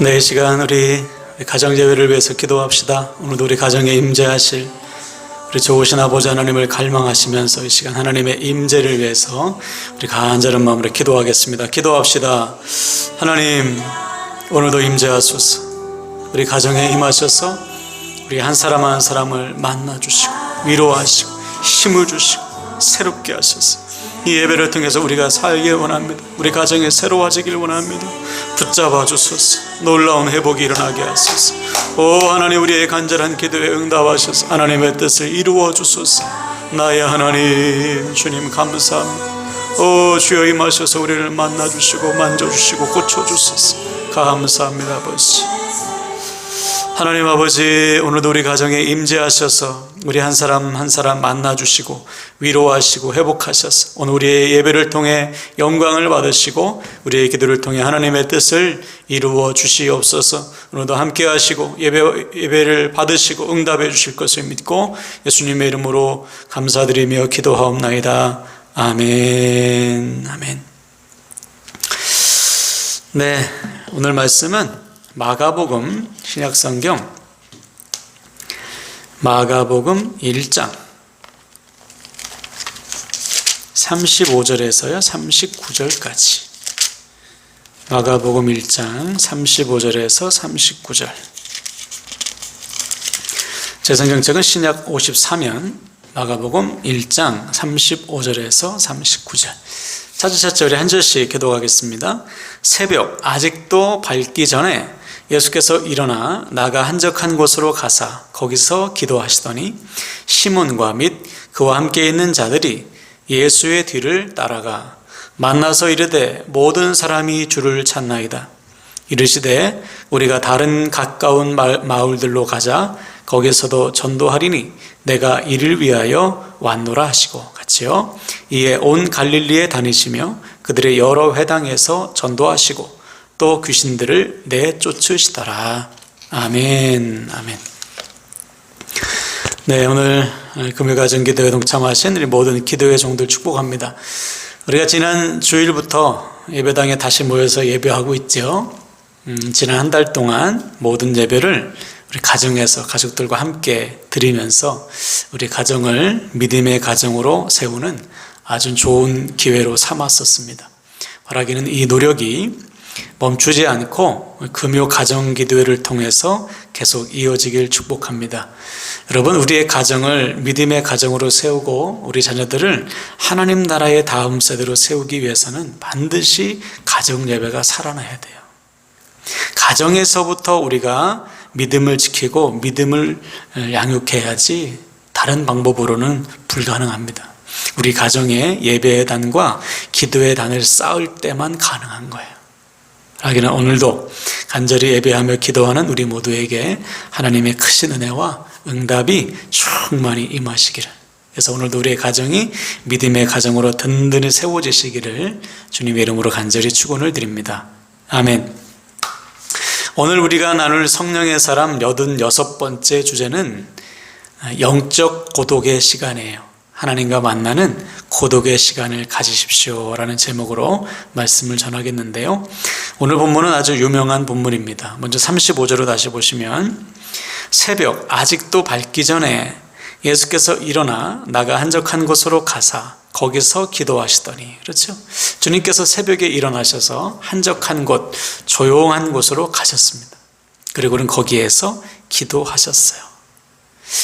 네, 이 시간 우리 가정예배를 위해서 기도합시다. 오늘도 우리 가정에 임재하실 우리 좋으신 아버지 하나님을 갈망하시면서 이 시간 하나님의 임재를 위해서 우리 간절한 마음으로 기도하겠습니다. 기도합시다. 하나님, 오늘도 임재하소서. 우리 가정에 임하셔서 우리 한 사람 한 사람을 만나주시고 위로하시고 힘을 주시고 새롭게 하셔서 이 예배를 통해서 우리가 살길 원합니다. 우리 가정이 새로워지길 원합니다. 붙잡아 주소서. 놀라운 회복이 일어나게 하소서. 오 하나님, 우리의 간절한 기도에 응답하셔서 하나님의 뜻을 이루어 주소서. 나의 하나님, 주님 감사합니다. 오 주여 임하셔서 우리를 만나주시고 만져주시고 고쳐주소서. 감사합니다. 아버지 하나님, 아버지 오늘도 우리 가정에 임재하셔서 우리 한 사람 한 사람 만나주시고 위로하시고 회복하셔서 오늘 우리의 예배를 통해 영광을 받으시고 우리의 기도를 통해 하나님의 뜻을 이루어 주시옵소서. 오늘도 함께 하시고 예배를 받으시고 응답해 주실 것을 믿고 예수님의 이름으로 감사드리며 기도하옵나이다. 아멘. 아멘. 네, 오늘 말씀은 마가복음 신약성경 마가복음 1장 35절에서요 39절까지 마가복음 1장 35절에서 39절. 제 성경책은 신약 54면 마가복음 1장 35절에서 39절. 찾으셨죠? 우리 한 절씩 기도하겠습니다. 새벽 아직도 밝기 전에 예수께서 일어나 나가 한적한 곳으로 가사 거기서 기도하시더니 시몬과 및 그와 함께 있는 자들이 예수의 뒤를 따라가 만나서 이르되 모든 사람이 주를 찾나이다. 이르시되 우리가 다른 가까운 마을들로 가자. 거기서도 전도하리니 내가 이를 위하여 왔노라 하시고 같이요. 이에 온 갈릴리에 다니시며 그들의 여러 회당에서 전도하시고 또 귀신들을 내쫓으시더라. 아멘. 아멘. 네, 오늘 금요가정 기도에 동참하신 우리 모든 기도의 종들 축복합니다. 우리가 지난 주일부터 예배당에 다시 모여서 예배하고 있죠. 지난 한 달 동안 모든 예배를 우리 가정에서 가족들과 함께 드리면서 우리 가정을 믿음의 가정으로 세우는 아주 좋은 기회로 삼았었습니다. 바라기는 이 노력이 멈추지 않고 금요 가정 기도회를 통해서 계속 이어지길 축복합니다. 여러분, 우리의 가정을 믿음의 가정으로 세우고 우리 자녀들을 하나님 나라의 다음 세대로 세우기 위해서는 반드시 가정 예배가 살아나야 돼요. 가정에서부터 우리가 믿음을 지키고 믿음을 양육해야지 다른 방법으로는 불가능합니다. 우리 가정의 예배의 단과 기도의 단을 쌓을 때만 가능한 거예요. 하기는 오늘도 간절히 예배하며 기도하는 우리 모두에게 하나님의 크신 은혜와 응답이 충만히 임하시기를, 그래서 오늘도 우리의 가정이 믿음의 가정으로 든든히 세워지시기를 주님의 이름으로 간절히 축원을 드립니다. 아멘. 오늘 우리가 나눌 성령의 사람 86번째 주제는 영적 고독의 시간이에요. 하나님과 만나는 고독의 시간을 가지십시오 라는 제목으로 말씀을 전하겠는데요, 오늘 본문은 아주 유명한 본문입니다. 먼저 35절로 다시 보시면 새벽 아직도 밝기 전에 예수께서 일어나 나가 한적한 곳으로 가사 거기서 기도하시더니, 그렇죠? 주님께서 새벽에 일어나셔서 한적한 곳, 조용한 곳으로 가셨습니다. 그리고는 거기에서 기도하셨어요.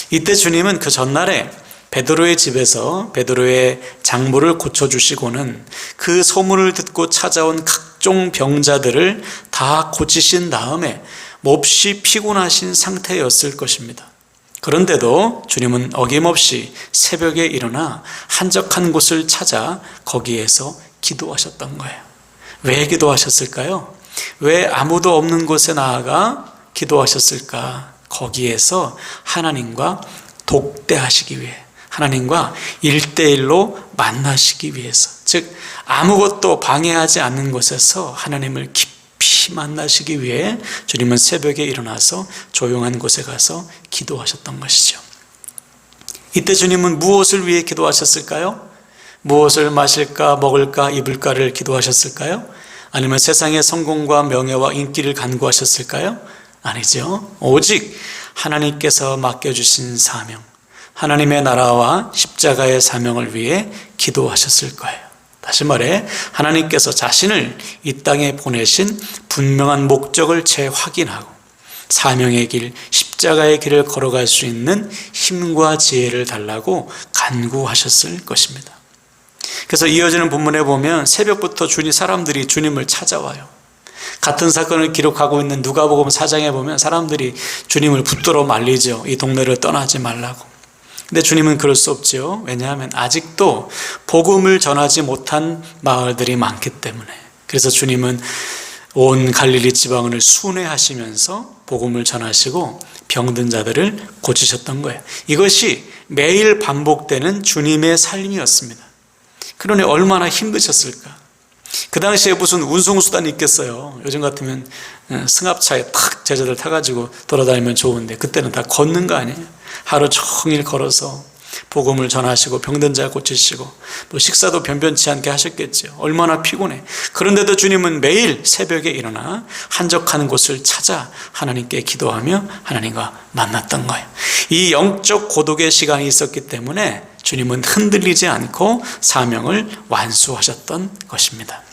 이때 주님은 그 전날에 베드로의 집에서 베드로의 장부를 고쳐주시고는 그 소문을 듣고 찾아온 각종 병자들을 다 고치신 다음에 몹시 피곤하신 상태였을 것입니다. 그런데도 주님은 어김없이 새벽에 일어나 한적한 곳을 찾아 거기에서 기도하셨던 거예요. 왜 기도하셨을까요? 왜 아무도 없는 곳에 나아가 기도하셨을까? 거기에서 하나님과 독대하시기 위해, 하나님과 1대1로 만나시기 위해서, 즉 아무것도 방해하지 않는 곳에서 하나님을 깊이 만나시기 위해 주님은 새벽에 일어나서 조용한 곳에 가서 기도하셨던 것이죠. 이때 주님은 무엇을 위해 기도하셨을까요? 무엇을 마실까, 먹을까, 입을까를 기도하셨을까요? 아니면 세상의 성공과 명예와 인기를 간구하셨을까요? 아니죠. 오직 하나님께서 맡겨주신 사명, 하나님의 나라와 십자가의 사명을 위해 기도하셨을 거예요. 다시 말해 하나님께서 자신을 이 땅에 보내신 분명한 목적을 재확인하고 사명의 길, 십자가의 길을 걸어갈 수 있는 힘과 지혜를 달라고 간구하셨을 것입니다. 그래서 이어지는 본문에 보면 새벽부터 사람들이 주님을 찾아와요. 같은 사건을 기록하고 있는 누가복음 4장에 보면 사람들이 주님을 붙들어 말리죠. 이 동네를 떠나지 말라고. 근데 주님은 그럴 수 없죠. 왜냐하면 아직도 복음을 전하지 못한 마을들이 많기 때문에. 그래서 주님은 온 갈릴리 지방을 순회하시면서 복음을 전하시고 병든 자들을 고치셨던 거예요. 이것이 매일 반복되는 주님의 삶이었습니다. 그러니 얼마나 힘드셨을까. 그 당시에 무슨 운송수단이 있겠어요. 요즘 같으면 승합차에 탁 제자들 타가지고 돌아다니면 좋은데 그때는 다 걷는 거 아니에요. 하루 종일 걸어서 복음을 전하시고 병든 자 고치시고 또 식사도 변변치 않게 하셨겠죠. 얼마나 피곤해. 그런데도 주님은 매일 새벽에 일어나 한적한 곳을 찾아 하나님께 기도하며 하나님과 만났던 거예요. 이 영적 고독의 시간이 있었기 때문에 주님은 흔들리지 않고 사명을 완수하셨던 것입니다.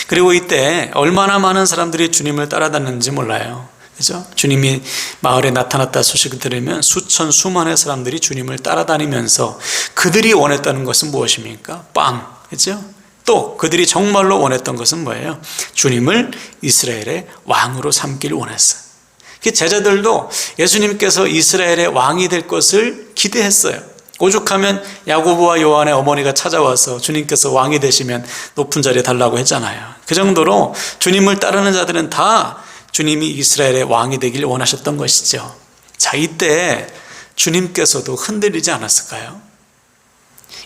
그리고 이때 얼마나 많은 사람들이 주님을 따라다녔는지 몰라요. 그죠? 주님이 마을에 나타났다 소식을 들으면 수만의 사람들이 주님을 따라다니면서 그들이 원했다는 것은 무엇입니까? 빵. 그죠? 또 그들이 정말로 원했던 것은 뭐예요? 주님을 이스라엘의 왕으로 삼길 원했어요. 제자들도 예수님께서 이스라엘의 왕이 될 것을 기대했어요. 오죽하면 야고보와 요한의 어머니가 찾아와서 주님께서 왕이 되시면 높은 자리에 달라고 했잖아요. 그 정도로 주님을 따르는 자들은 다 주님이 이스라엘의 왕이 되길 원하셨던 것이죠. 자, 이때 주님께서도 흔들리지 않았을까요?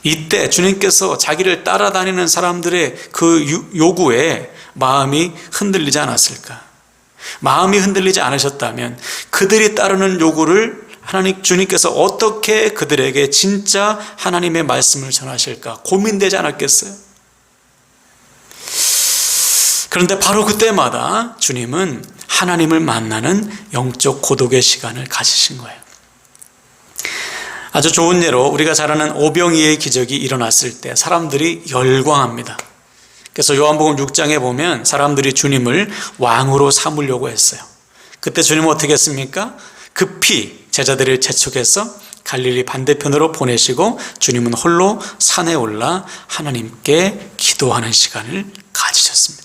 이때 주님께서 자기를 따라다니는 사람들의 그 요구에 마음이 흔들리지 않았을까? 마음이 흔들리지 않으셨다면 그들이 따르는 요구를 주님께서 어떻게 그들에게 진짜 하나님의 말씀을 전하실까 고민되지 않았겠어요? 그런데 바로 그때마다 주님은 하나님을 만나는 영적 고독의 시간을 가지신 거예요. 아주 좋은 예로 우리가 잘 아는 오병이의 기적이 일어났을 때 사람들이 열광합니다. 그래서 요한복음 6장에 보면 사람들이 주님을 왕으로 삼으려고 했어요. 그때 주님은 어떻게 했습니까? 급히 제자들을 재촉해서 갈릴리 반대편으로 보내시고 주님은 홀로 산에 올라 하나님께 기도하는 시간을 가지셨습니다.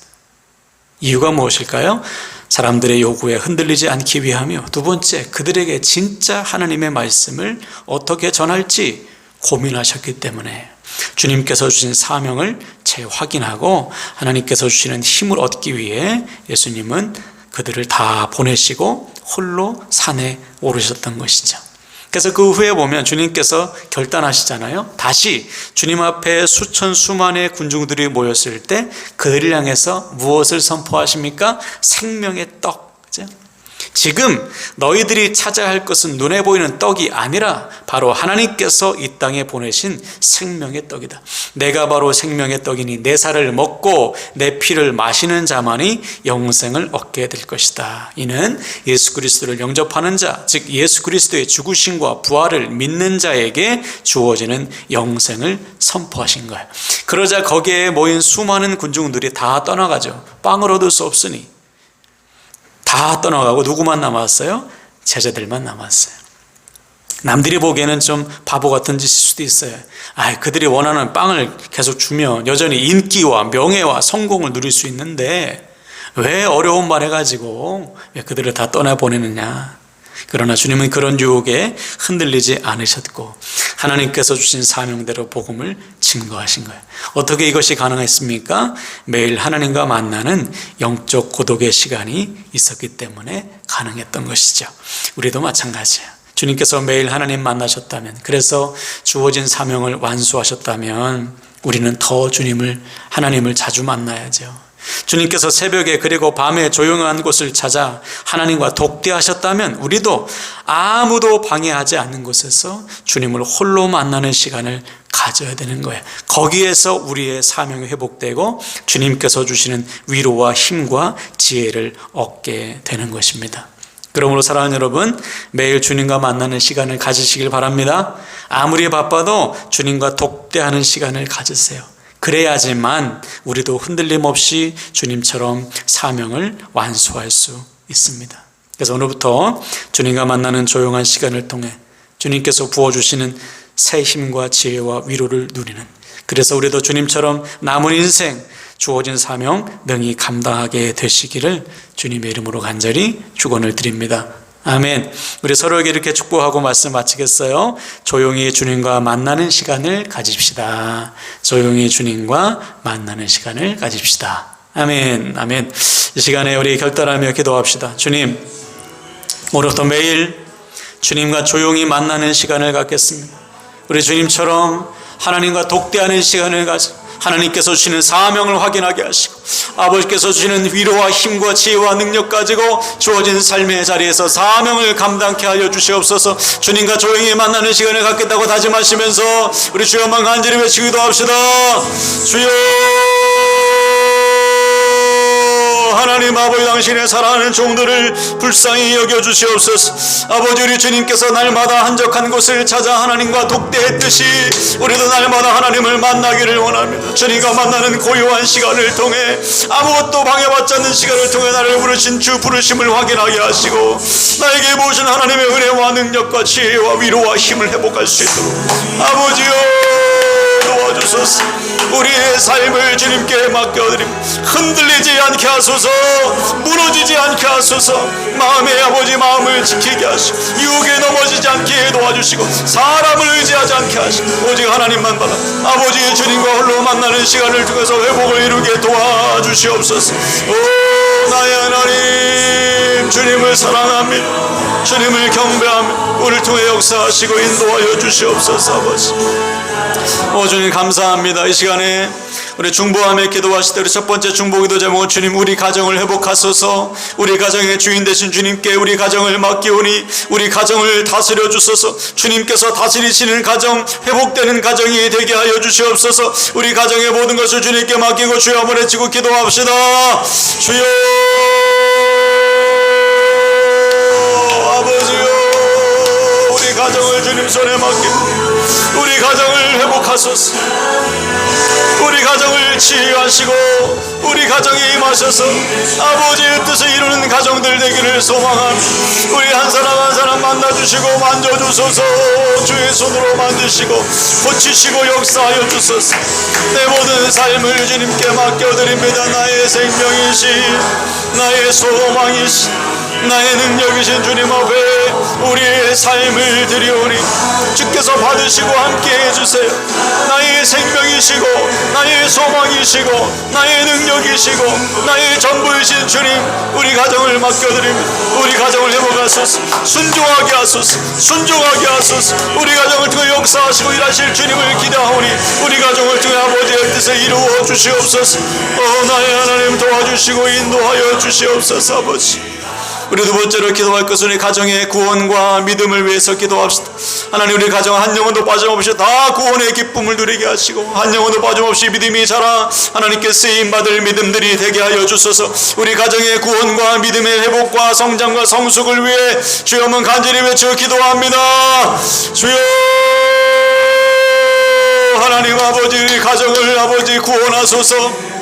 이유가 무엇일까요? 사람들의 요구에 흔들리지 않기 위하며 두 번째, 그들에게 진짜 하나님의 말씀을 어떻게 전할지 고민하셨기 때문에 주님께서 주신 사명을 재확인하고 하나님께서 주시는 힘을 얻기 위해 예수님은 그들을 다 보내시고 홀로 산에 오르셨던 것이죠. 그래서 그 후에 보면 주님께서 결단하시잖아요. 다시 주님 앞에 수만의 군중들이 모였을 때 그들을 향해서 무엇을 선포하십니까? 생명의 떡. 그죠? 지금 너희들이 찾아야 할 것은 눈에 보이는 떡이 아니라 바로 하나님께서 이 땅에 보내신 생명의 떡이다. 내가 바로 생명의 떡이니 내 살을 먹고 내 피를 마시는 자만이 영생을 얻게 될 것이다. 이는 예수 그리스도를 영접하는 자, 즉 예수 그리스도의 죽으심과 부활을 믿는 자에게 주어지는 영생을 선포하신 거예요. 그러자 거기에 모인 수많은 군중들이 다 떠나가죠. 빵을 얻을 수 없으니 다 떠나가고 누구만 남았어요? 제자들만 남았어요. 남들이 보기에는 좀 바보 같은 짓일 수도 있어요. 그들이 원하는 빵을 계속 주면 여전히 인기와 명예와 성공을 누릴 수 있는데 왜 어려운 말 해가지고 왜 그들을 다 떠나보내느냐. 그러나 주님은 그런 유혹에 흔들리지 않으셨고 하나님께서 주신 사명대로 복음을 증거하신 거예요. 어떻게 이것이 가능했습니까? 매일 하나님과 만나는 영적 고독의 시간이 있었기 때문에 가능했던 것이죠. 우리도 마찬가지예요. 주님께서 매일 하나님 만나셨다면, 그래서 주어진 사명을 완수하셨다면 우리는 더 하나님을 자주 만나야죠. 주님께서 새벽에 그리고 밤에 조용한 곳을 찾아 하나님과 독대하셨다면 우리도 아무도 방해하지 않는 곳에서 주님을 홀로 만나는 시간을 가져야 되는 거예요. 거기에서 우리의 사명이 회복되고 주님께서 주시는 위로와 힘과 지혜를 얻게 되는 것입니다. 그러므로 사랑하는 여러분, 매일 주님과 만나는 시간을 가지시길 바랍니다. 아무리 바빠도 주님과 독대하는 시간을 가지세요. 그래야지만 우리도 흔들림 없이 주님처럼 사명을 완수할 수 있습니다. 그래서 오늘부터 주님과 만나는 조용한 시간을 통해 주님께서 부어주시는 새 힘과 지혜와 위로를 누리는, 그래서 우리도 주님처럼 남은 인생 주어진 사명 능히 감당하게 되시기를 주님의 이름으로 간절히 축원을 드립니다. 아멘. 우리 서로에게 이렇게 축복하고 말씀 마치겠어요. 조용히 주님과 만나는 시간을 가집시다. 조용히 주님과 만나는 시간을 가집시다. 아멘. 아멘. 이 시간에 우리 결단하며 기도합시다. 주님, 오늘부터 매일 주님과 조용히 만나는 시간을 갖겠습니다. 우리 주님처럼 하나님과 독대하는 시간을 가져 하나님께서 주시는 사명을 확인하게 하시고 아버지께서 주시는 위로와 힘과 지혜와 능력 가지고 주어진 삶의 자리에서 사명을 감당케 하여 주시옵소서. 주님과 조용히 만나는 시간을 갖겠다고 다짐하시면서 우리 주여만 간절히 외치기도 합시다. 주여, 하나님 아버지, 당신의 사랑하는 종들을 불쌍히 여겨주시옵소서. 아버지, 우리 주님께서 날마다 한적한 곳을 찾아 하나님과 독대했듯이 우리도 날마다 하나님을 만나기를 원합니다. 주님과 만나는 고요한 시간을 통해 아무것도 방해받지 않는 시간을 통해 나를 부르신 주 부르심을 확인하게 하시고 나에게 모신 하나님의 은혜와 능력과 지혜와 위로와 힘을 회복할 수 있도록 아버지여 도와주소서. 우리의 삶을 주님께 맡겨드립니다. 흔들리지 않게 하소서. 무너지지 않게 하소서. 마음의 아버지 마음을 지키게 하시고 유혹에 넘어지지 않게 도와주시고 사람을 의지하지 않게 하시고 오직 하나님만 받아 아버지 주님과 홀로 만나는 시간을 통해서 회복을 이루게 도와주시옵소서. 오 나의 하나님, 주님을 사랑합니다. 주님을 경배하며 우리를 통해 역사하시고 인도하여 주시옵소서. 아버지, 오 주님 감사합니다. 이 시간에 우리 중보하며 기도하실 때 우리 첫 번째 중보기도 제목은 주님 우리 가정을 회복하소서. 우리 가정의 주인 되신 주님께 우리 가정을 맡기오니 우리 가정을 다스려 주소서. 주님께서 다스리시는 가정, 회복되는 가정이 되게 하여 주시옵소서. 우리 가정의 모든 것을 주님께 맡기고 주여 한번 외치고 기도합시다. 주여, 아버지요, 우리 가정을 주님 손에 맡기고 우리 가정을 회복하소서. 우리 가정을 치유하시고 우리 가정에 임하셔서 아버지의 뜻을 이루는 가정들 되기를 소망합니다. 우리 한 사람 한 사람 만나주시고 만져주소서. 주의 손으로 만드시고 고치시고 역사하여 주소서. 내 모든 삶을 주님께 맡겨드립니다. 나의 생명이신, 나의 소망이신, 나의 능력이신 주님 앞에 우리의 삶을 드리오니 주께서 받으시고 함께 해주세요. 나의 생명이시고 나의 소망이시고 나의 능력이시고 나의 전부이신 주님, 우리 가정을 맡겨드립니다. 우리 가정을 회복하소서. 순종하게 하소서. 순종하게 하소서. 우리 가정을 통해 역사하시고 일하실 주님을 기대하오니 우리 가정을 통해 아버지의 뜻을 이루어 주시옵소서. 나의 하나님 도와주시고 인도하여 주시옵소서. 아버지, 우리 두 번째로 기도할 것은 우리 가정의 구원과 믿음을 위해서 기도합시다. 하나님, 우리 가정 한 영혼도 빠짐없이 다 구원의 기쁨을 누리게 하시고 한 영혼도 빠짐없이 믿음이 자라 하나님께 쓰임받을 믿음들이 되게 하여 주소서. 우리 가정의 구원과 믿음의 회복과 성장과 성숙을 위해 주여만 간절히 외쳐 기도합니다. 주여, 하나님 아버지, 우리 가정을 아버지 구원하소서.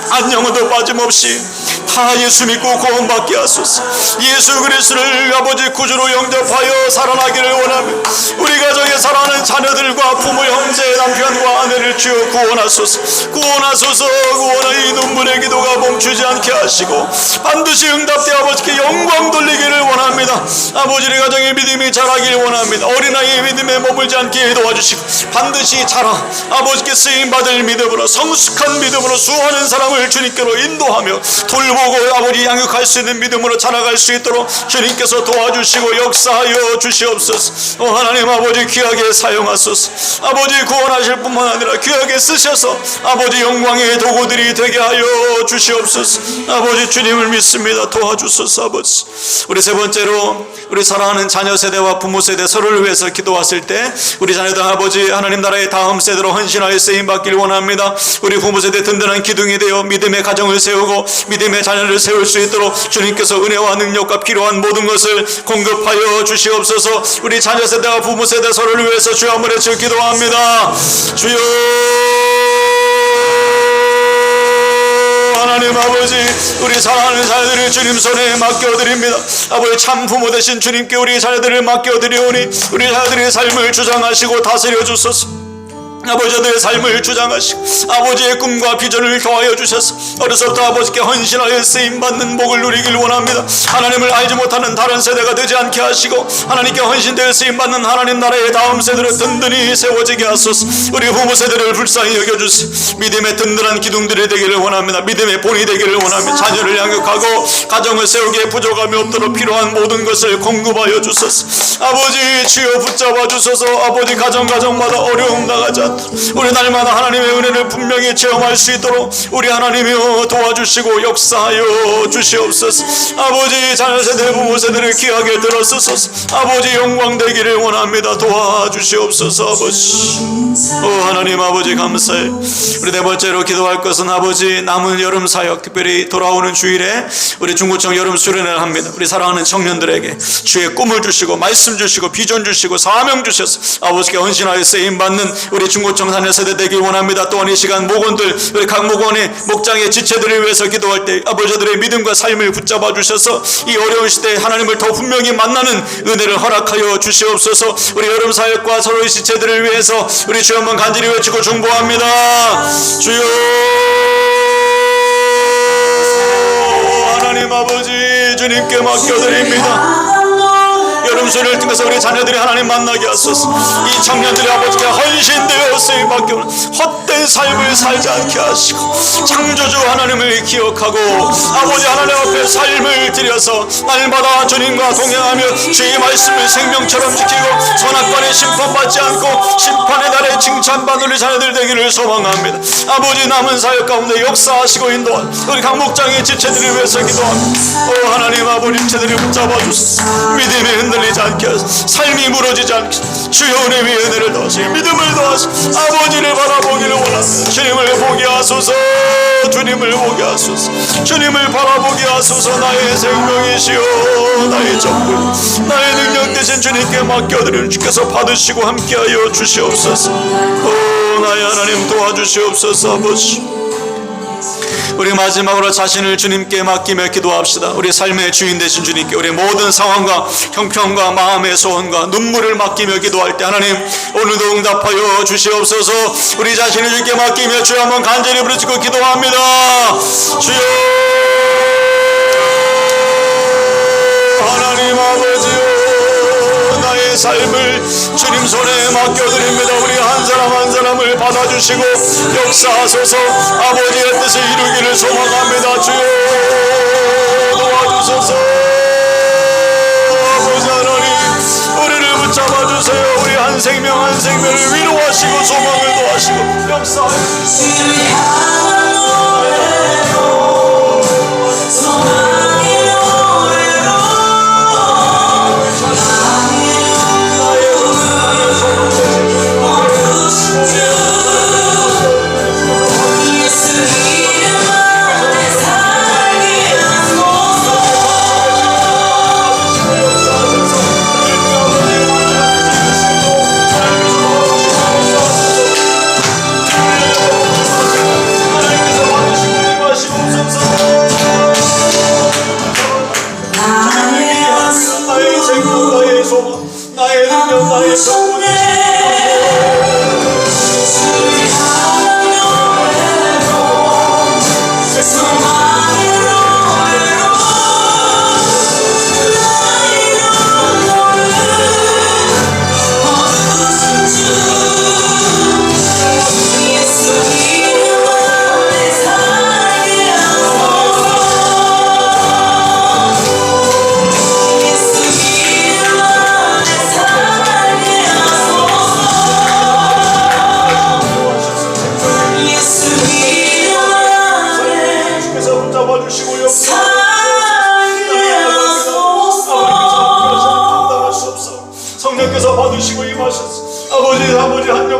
한 영혼도 빠짐없이 다 예수 믿고 구원받게 하소서. 예수 그리스도를 아버지 구주로 영접하여 살아나기를 원하며 우리 가정에 살아가는 자녀들과 부모, 형제, 남편과 아내를 주여 구원하소서. 구원하소서. 구원의 이 눈물의 기도가 멈추지 않게 하시고 반드시 응답되어 아버지께 영광 돌리기를 원합니다. 아버지, 우리 가정의 믿음이 자라기를 원합니다. 어린아이의 믿음에 머물지 않게 도와주시고 반드시 자라 아버지께 쓰임받을 믿음으로 성숙한 믿음으로 수많은 사람을 주님께로 인도하며 돌보 돌보고 아버지 양육할 수 있는 믿음으로 자라갈 수 있도록 주님께서 도와주시고 역사하여 주시옵소서. 하나님 아버지 귀하게 사용하소서. 아버지 구원하실 뿐만 아니라 귀하게 쓰셔서 아버지 영광의 도구들이 되게 하여 주시옵소서. 아버지 주님을 믿습니다. 도와주소서. 아버지 우리 세 번째로 우리 사랑하는 자녀 세대와 부모 세대 서로를 위해서 기도하실 때 우리 자녀들 아버지 하나님 나라의 다음 세대로 헌신하여 쓰임받기를 원합니다. 우리 부모 세대 든든한 기둥이 되어 믿음의 가정을 세우고 믿음의 자녀를 세울 수 있도록 주님께서 은혜와 능력과 필요한 모든 것을 공급하여 주시옵소서. 우리 자녀 세대와 부모 세대 서로를 위해서 주여 한번 외쳐 기도합니다. 주여 하나님 아버지 우리 사랑하는 자녀들을 주님 손에 맡겨드립니다. 아버지 참 부모 되신 주님께 우리 자녀들을 맡겨드리오니 우리 자녀들의 삶을 주장하시고 다스려 주소서. 아버지들의 삶을 주장하시고 아버지의 꿈과 비전을 더하여 주셔서 어려서부터 아버지께 헌신하여 쓰임받는 복을 누리길 원합니다. 하나님을 알지 못하는 다른 세대가 되지 않게 하시고 하나님께 헌신되어 쓰임받는 하나님 나라의 다음 세대로 든든히 세워지게 하소서. 우리 부모 세대를 불쌍히 여겨주시고 믿음의 든든한 기둥들이 되기를 원합니다. 믿음의 본이 되기를 원합니다. 자녀를 양육하고 가정을 세우기에 부족함이 없도록 필요한 모든 것을 공급하여 주소서. 아버지 주여 붙잡아 주소서. 아버지 가정마다 어려움 당하지 않도록 우리 날마다 하나님의 은혜를 분명히 체험할 수 있도록 우리 하나님이여 도와주시고 역사하여 주시옵소서. 아버지 자녀 세대 부모 세대를 귀하게 들어서소서. 아버지 영광 되기를 원합니다. 도와주시옵소서. 아버지 하나님 아버지 감사해. 우리 네 번째로 기도할 것은 아버지 남은 여름 사역 특별히 돌아오는 주일에 우리 중구청 여름 수련회를 합니다. 우리 사랑하는 청년들에게 주의 꿈을 주시고 말씀 주시고 비전 주시고 사명 주셔서 아버지께 헌신하여 쓰임받는 우리 중구청 자녀 세대 되길 원합니다. 또한 이 시간 목원들 우리 각 목원의 목장의 지체들을 위해서 기도할 때 아버지들의 믿음과 삶을 붙잡아 주셔서 이 어려운 시대에 하나님을 더 분명히 만나는 은혜를 허락하여 주시옵소서. 우리 여름 사역과 서로의 지체들을 위해서 우리 주여 한번 간절히 외치고 중보합니다. 주여 하나님 아버지 주님께 맡겨드립니다. 여름 수련을 통해서 우리 자녀들이 하나님 만나게 하소서. 이 청년들이 아버지께 헌신되어 쓰임받게 하는 헛된 삶을 살지 않게 하시고 창조주 하나님을 기억하고 아버지 하나님 앞에 삶을 들여서 날마다 주님과 동행하며 주의 말씀을 생명처럼 지키고 선악관에 심판받지 않고 심판의 날에 칭찬받는 우리 자녀들 되기를 소망합니다. 아버지 남은 사역 가운데 역사하시고 인도한 우리 각 목장의 지체들을 위해서 기도합니다. 하나님 아버지 지체들을 붙잡아 주소서. 믿음이 흔들리지 않게 하소서. 삶이 무너지지 않게 하소서. 주여 은혜 위에 은혜를 더하시고 믿음을 더하시고 아버지를 바라보기를 원합니다. 주님을 보게 하소서. 주님을 보게 하소서. 주님을 바라보게 하소서. 나의 생명이시여 나의 전부 나의 능력 대신 주님께 맡겨드리는 주께서 받으시고 함께하여 주시옵소서. 나의 하나님 도와주시옵소서. 아버지 우리 마지막으로 자신을 주님께 맡기며 기도합시다. 우리 삶의 주인 되신 주님께 우리 모든 상황과 형편과 마음의 소원과 눈물을 맡기며 기도할 때 하나님 오늘도 응답하여 주시옵소서. 우리 자신을 주님께 맡기며 주여 한번 간절히 부르짖고 기도합니다. 주여 하나님 아버지요 나의 삶을 주님 손에 맡겨드립니다. 우리 한 사람 한 사람을 받아주시고 역사하소서. 아버지의 뜻을 이루기를 소망합니다. 주여 도와주소서. 아버지 하나님 우리를 붙잡아주세요. 우리 한 생명 한 생명을 위로하시고 소망을 도하시고 역사하시고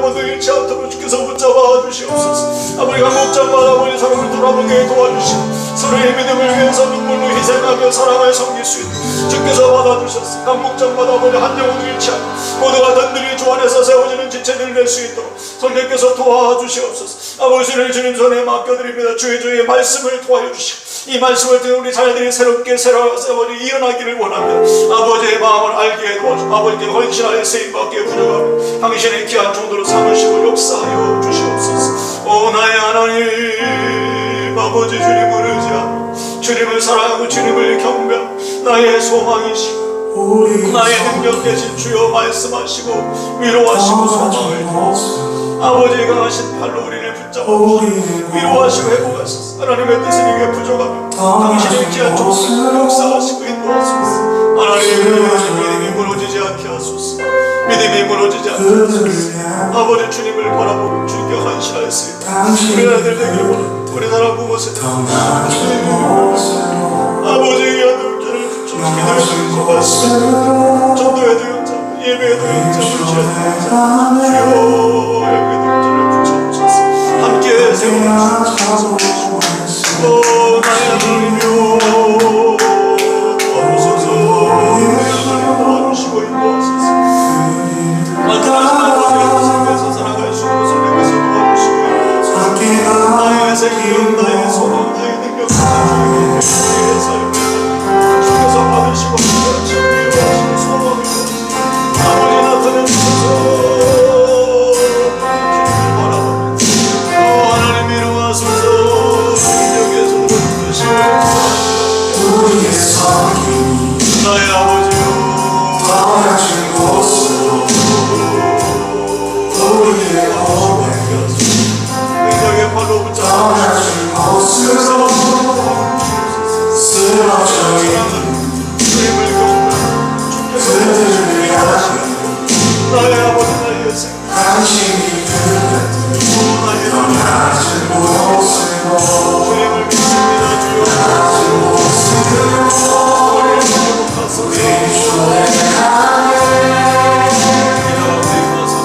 영혼도 잃지 않도록 주께서 붙잡아 주시옵소서. 아버지 강목장마다 아버지 사람을 돌아보게 도와주시고 서로의 믿음을 위해서 눈물로 희생하며 사랑을 섬길 수 있는 주께서 받아주셨어. 강목장마다 아버지 한 영혼도 잃지 않고 모두가 든든히 주 안에서 세워지는 지체들을 낼 수 있도록 성령께서 도와주시옵소서. 아버지를 주님 손에 맡겨드립니다. 주의 말씀을 도와주시고 이 말씀을 통해 우리 자녀들이 새롭게 아버지 일어나기를 원합니다. 아버지의 마음을 알게 도와주시고 아버지께 헌신하여 쓰임받기에 부족하며 당신의 귀한 종도로 삼으시고 역사하여 주시옵소서. 오 나의 하나님 아버지 주님을 의지하고 주님을 사랑하고 주님을 경배하고 나의 소망이시고 나의 능력 되신 주여 말씀하시고 위로하시고 소망을 주옵소서. 아버지의 강하신 팔로 우리를 붙잡아 주시고 위로하시고 회복하소서. 하나님의 뜻은 이게 부족하며 당신의 귀한 종도로 역사하시고 인도하소서. 하나님의 믿음이 무너지지 않게 하소서. 믿음이 무너지지 않게 하소서. 아버지 주님을 바라보고 주님께 헌신하였습니다. 우리 아들 되길 원합니다. 우리나라 무엇에 아버지의 아들들을 붙잡고 기도의 전도의 동역자 예배의 동역자 물질의 동역자 주여 예배의 동역자를 붙잡으셔서 함께 세워주시옵소서. 오 나의 하나님이여 도와주소서. 도와주시고 인도하소서. 마지막 아버지께서 살아갈 수 있는 성령께서 도와주시고 인도하소서. 나의 생명 나의 소망 나의 능력 나의 삶을 주께서 받으시고 주께서 위로하시고 소망을 주옵소서. 아버지 나타내주소서. 주님을 바라봅니다. 하나님 일어나소서. 능력에서 들어주시고 나의 아버지요 떠나신 곳으로 우리의 고백 능력의 발로 붙잡아 떠나신 곳으로 쓰러져 있는 주님을 경배하고 그들을 위하여 나의 아버지 나의 생 당신이 그들을 떠나신 곳으로 주님을 믿습니다. 주여 우리를 회복하소서.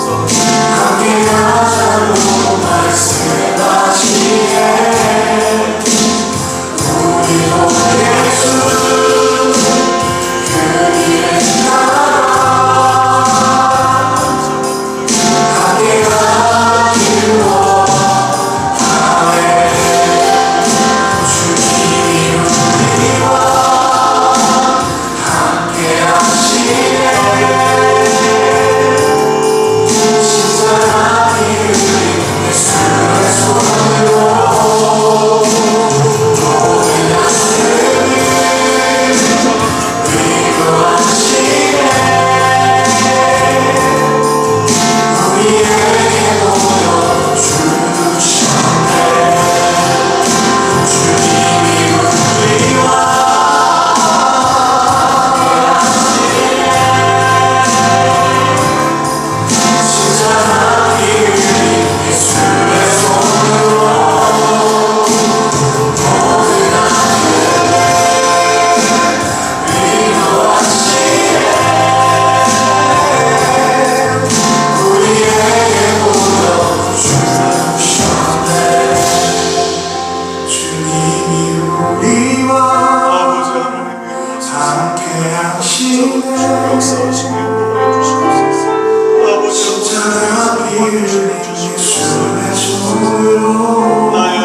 우리 주의 나의